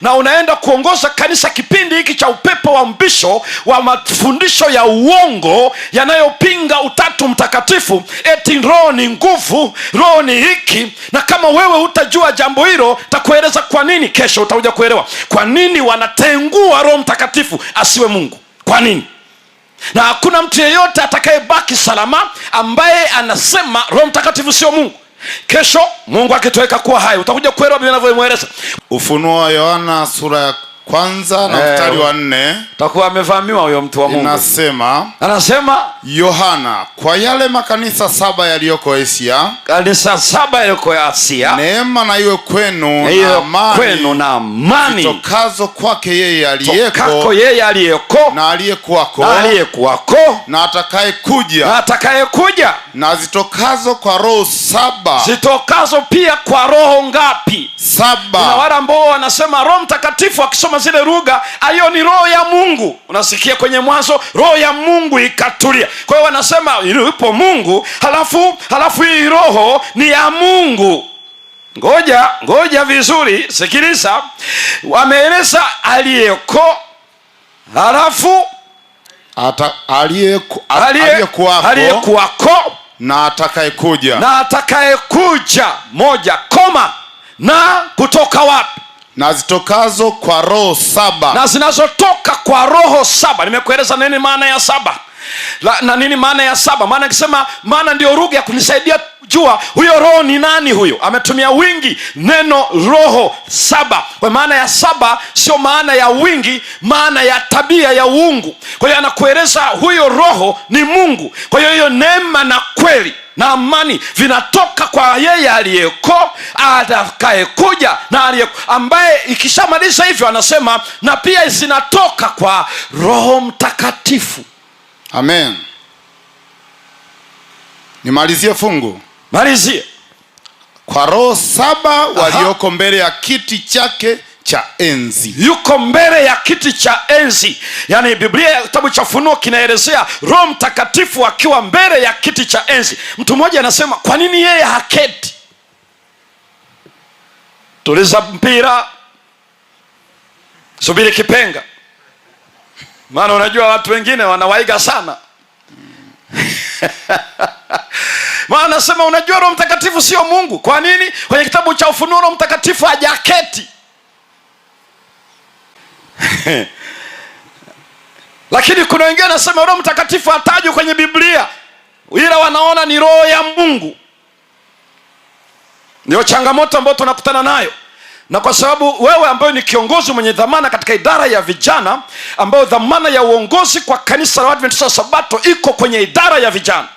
na unaenda kuongoza kanisa kipindi hiki cha upepo wa mbisho wa mafundisho ya uongo yanayopinga utatu mtakatifu, eti roho ni nguvu, roho ni hiki, na kama wewe hutajua jambo hilo takueleza kwa nini. Kesho utakuja kuelewa kwa nini wanatengua Roho Mtakatifu asiwe Mungu. Kwa nini? Na hakuna mtu yeyote atakayebaki salama ambaye anasema Roho Mtakatifu sio Mungu. Kesho Mungu akituweka kuwa hai utakuja kuelewa Biblia inavyomweleza. Ufunuo wa Yohana sura ya kwanza na mstari wa 4. Takuwa amevamiwa huyo mtu wa Mungu. Anasema Yohana, kwa yale makanisa 7 yaliyoko Asia, kanisa 7 yaliyoko Asia, neema na iwe kwenu na amani zitokazo kwake yeye aliyeko na aliyekuwako na atakayekuja, na zitokazo kwa roho 7. Zitokazo pia kwa roho ngapi? 7. Kuna wale ambao wanasema Roho Mtakatifu, akisoma zile lugha, ayo ni roho ya Mungu. Unasikia kwenye Mwanzo roho ya Mungu ikatulia. Kwa hiyo wanasema yupo Mungu, halafu hii roho ni ya Mungu. Ngoja vizuri, sikiliza. Wameeleza aliyeko, halafu aliyekuwako na atakayekuja. Moja, koma, na kutoka wapi? Na zitokazo kwa roho 7. Na zinazotoka kwa roho 7. Nimekueleza nini maana ya 7 na nini maana ya 7. Maana akisema, maana ndio lugha ya kunisaidia jua huyo roho ni nani. Huyo ametumia wingi neno roho 7. Kwa maana ya 7 sio maana ya wingi, maana ya tabia ya uungu. Kwa hiyo anakueleza huyo roho ni Mungu. Kwa hiyo neema na kweli na amani vinatoka kwa yeye aliyeko, atakayekuja na aliyeko, ambaye ikishamaliza hivyo anasema na pia zinatoka kwa Roho Mtakatifu. Amen. Nimalizie fungu. Malizie. Kwa roho 7 walioko mbele ya kiti chake cha enzi. Yuko mbele ya kiti cha enzi. Yaani Biblia, kitabu cha Ufunuo kinaelezea Roho Mtakatifu akiwa mbele ya kiti cha enzi. Mtu mmoja anasema, kwa nini yeye haketi? Tuliza mpira, subiri kipenga. Maana unajua watu wengine wanawaiga sana. Maana anasema, unajua Roho Mtakatifu sio Mungu. Kwa nini? Kwenye kitabu cha Ufunuo Roho Mtakatifu hajaketi. Lakini kuna wengine wanasema Roho Mtakatifu hatajwi kwenye Biblia, ila wanaona ni roho ya Mungu. Ndio changamoto ambayo tunakutana nayo. Na kwa sababu wewe ambaye ni kiongozi mwenye dhamana katika idara ya vijana, ambayo dhamana ya uongozi kwa kanisa la Waadventista wa Sabato iko kwenye idara ya vijana.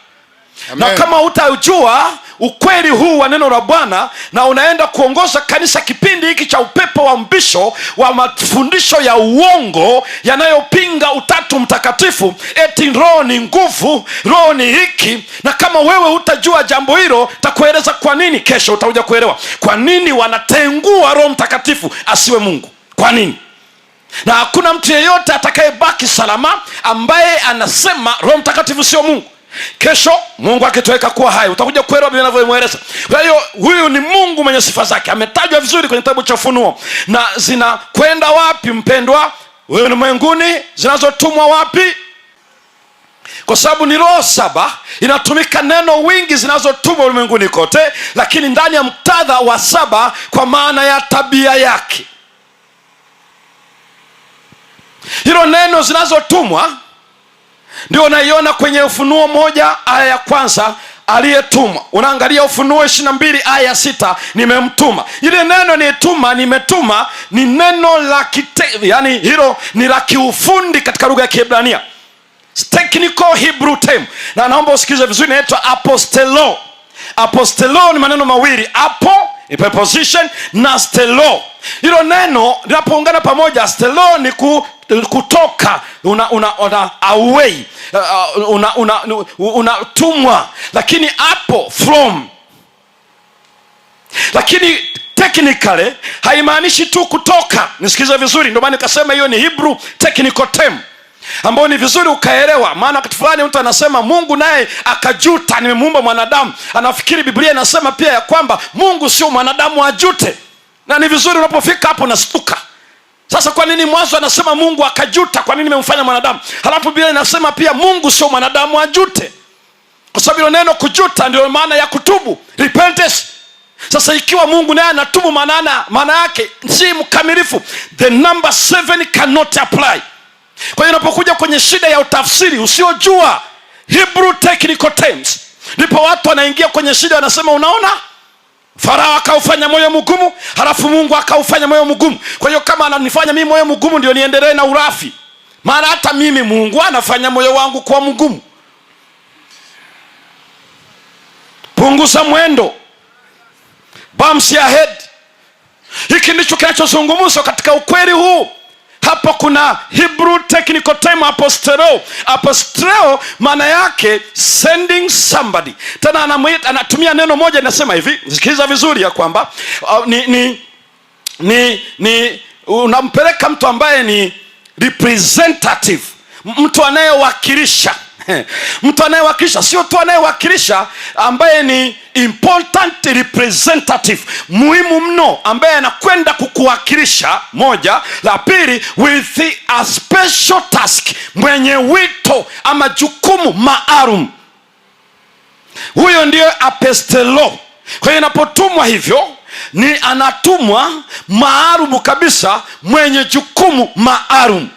Amen. Na kama utajua ukweli huu wa neno la Bwana na unaenda kuongoza kanisa kipindi hiki cha upepo wa mbisho wa mafundisho ya uongo yanayopinga utatu mtakatifu, eti roho ni nguvu, roho ni hiki, na kama wewe hutajua jambo hilo takueleza kwa nini. Kesho utakuja kuelewa kwa nini wanatengua Roho Mtakatifu asiwe Mungu. Kwa nini? Na hakuna mtu yeyote atakayebaki salama ambaye anasema Roho Mtakatifu sio Mungu. Kesho Mungu akituweka kuwa hai utakuja kuelewa Biblia inavyomweleza. Kwa hiyo huyu ni Mungu mwenye sifa zake, ametajwa vizuri kwenye kitabu cha Ufunuo. Na zinakwenda wapi mpendwa? Wewe ni mbinguni. Zinazotumwa wapi? Kwa sababu ni roho 7, inatumika neno wingi zinazotumwa ulimwenguni kote, lakini ndani ya muktadha wa 7 kwa maana ya tabia yake. Hilo neno zinazotumwa ndio unaiona kwenye Ufunuo 1 aya ya 1, aliyetumwa. Unaangalia Ufunuo 22 aya ya 6, nimemtuma. Ile neno nimetuma ni neno la yani hilo ni la kiufundi katika lugha ya Kiebrania, technical Hebrew term, na naomba usikize vizuri, inaitwa apostelo. Apostelo ni maneno mawili, apo preposition na stelo. Hilo neno linapoungana pamoja, stelo ni kutoka, away, unatumwa, lakini apo from. Lakini technically haimaanishi tu kutoka. Nisikize vizuri, ndio maana nikasema hiyo ni Hebrew technical term ambao ni vizuri ukaelewa. Maana wakati fulani mtu anasema Mungu naye akajuta, nimemuumba mwanadamu. Anafikiri Biblia inasema pia ya kwamba Mungu sio mwanadamu ajute. Na ni vizuri unapofika hapo nastuka. Sasa kwa nini mwanzo anasema Mungu akajuta, kwa nini nimemfanya mwanadamu? Halafu Biblia inasema pia Mungu sio mwanadamu ajute. Kwa sababu hilo neno kujuta ndio maana ya kutubu, repentance. Sasa ikiwa Mungu naye anatubu, maana yake si mkamilifu, the number 7 cannot apply. Kwa hiyo unapokuja kwenye shida ya utafsiri usiojua Hebrew technical terms, ndipo watu wanaingia kwenye shida, wanasema unaona, Farao akaufanya moyo mgumu, halafu Mungu akaufanya moyo mgumu. Kwa hiyo kama ananifanya mimi moyo mgumu ndio niendelee na urafi, maana hata mimi Mungu anafanya moyo wangu kuwa mgumu. Punguza mwendo, bumps your head. Hiki ndicho kinachozungumzwa katika ukweli huu. Hapo kuna Hebrew technical term apostreo. Apostreo maana yake sending somebody. Tena anatumia neno moja, inasema hivi, sikiliza vizuri, ya kwamba unampeleka mtu ambaye ni representative, mtu anayewakilisha. Mtu anayewakilisha, sio tu anayewakilisha, ambaye ni important representative, muhimu mno, ambaye anakwenda kukuwakilisha. Moja. La pili, with a special task, mwenye wito ama jukumu maalum. Huyo ndiyo apostelo. Kwa hiyo inapotumwa hivyo, ni anatumwa maalum kabisa, mwenye jukumu maalum.